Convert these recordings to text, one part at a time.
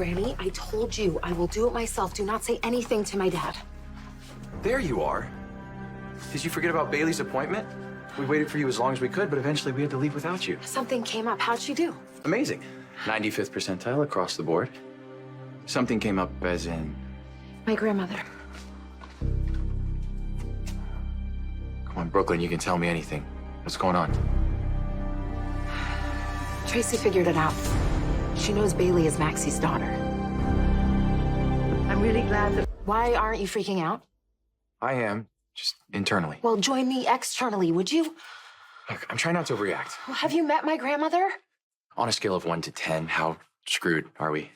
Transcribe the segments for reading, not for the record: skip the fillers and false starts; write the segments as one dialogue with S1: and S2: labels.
S1: Granny, I told you I will do it myself. Do not say anything to my dad.
S2: There you are. Did you forget about Bailey's appointment? We waited for you as long as we could, but eventually we had to leave without you.
S1: Something came up. How'd she do?
S2: Amazing. 95th percentile across the board. Something came up as in...
S1: My grandmother.
S2: Come on, Brooklyn, you can tell me anything. What's going on?
S1: Tracy figured it out. She knows Bailey is Maxie's daughter.
S3: I'm really glad that...
S1: Why aren't you freaking out?
S2: I am, just internally.
S1: Well, join me externally, would you?
S2: Look, I'm trying not to overreact.
S1: Well, have you met my grandmother?
S2: On a scale of 1 to 10, how screwed are we?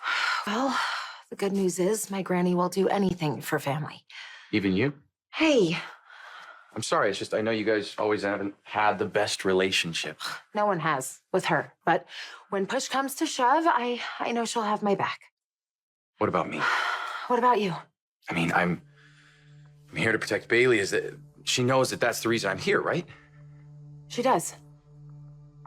S1: Well, the good news is my granny will do anything for family.
S2: Even you?
S1: Hey,
S2: I'm sorry, it's just I know you guys always haven't had the best relationship.
S1: no one has with her. But when push comes to shove, I know she'll have my back.
S2: What about me?
S1: What about you?
S2: I mean, I'm here to protect Bailey. Is that she knows that that's the reason I'm here, right?
S1: She does.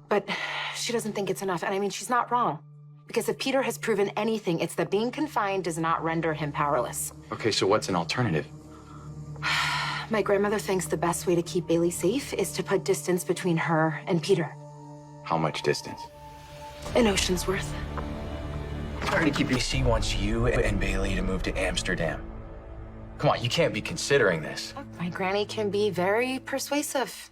S1: But she doesn't think it's enough. And I mean, she's not wrong. Because if Peter has proven anything, it's that being confined does not render him powerless.
S2: Okay, so what's an alternative?
S1: My grandmother thinks the best way to keep Bailey safe is to put distance between her and Peter.
S2: How much distance?
S1: An ocean's worth.
S2: Already BC wants you and Bailey to move to Amsterdam. Come on, you can't be considering this.
S1: My granny can be very persuasive.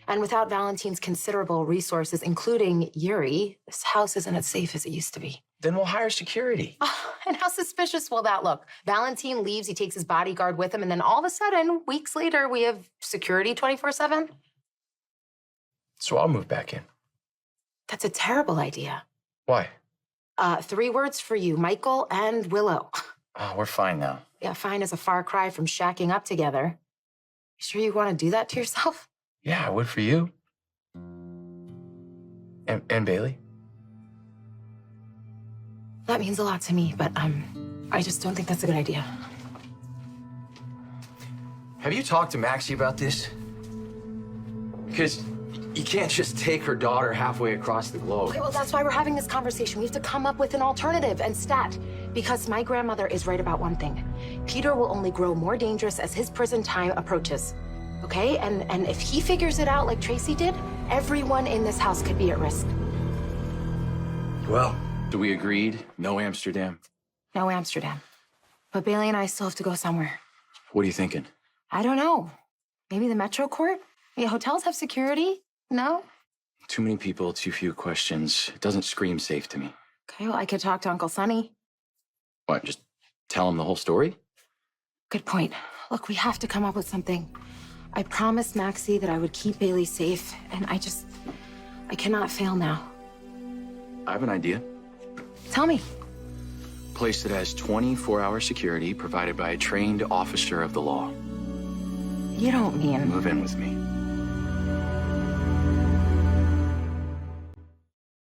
S1: And without Valentine's considerable resources, including Yuri, this house isn't as safe as it used to be.
S2: Then we'll hire security.
S1: Oh, and how suspicious will that look? Valentine leaves, he takes his bodyguard with him, and then all of a sudden, weeks later, we have security 24/7?
S2: So I'll move back in.
S1: That's a terrible idea.
S2: Why?
S1: 3 words for you, Michael and Willow.
S2: Oh, we're fine now.
S1: Yeah, fine is a far cry from shacking up together. You sure you want to do that to yourself?
S2: Yeah, I would for you. And Bailey?
S1: That means a lot to me, but I just don't think that's a good idea.
S2: Have you talked to Maxie about this? Because you can't just take her daughter halfway across the globe.
S1: Okay, well, that's why we're having this conversation. We have to come up with an alternative and stat. Because my grandmother is right about one thing. Peter will only grow more dangerous as his prison time approaches. Okay? And if he figures it out like Tracy did, everyone in this house could be at risk.
S2: Well, so we agreed, no Amsterdam.
S1: No Amsterdam. But Bailey and I still have to go somewhere.
S2: What are you thinking?
S1: I don't know. Maybe the Metro Court? Yeah, hotels have security. No?
S2: Too many people, too few questions. It doesn't scream safe to me.
S1: Okay, well, I could talk to Uncle Sonny.
S2: What, just tell him the whole story?
S1: Good point. Look, we have to come up with something. I promised Maxie that I would keep Bailey safe, and I cannot fail now.
S2: I have an idea.
S1: Tell me.
S2: Place that has 24-hour security provided by a trained officer of the law.
S1: You don't mean...
S2: Move in with me.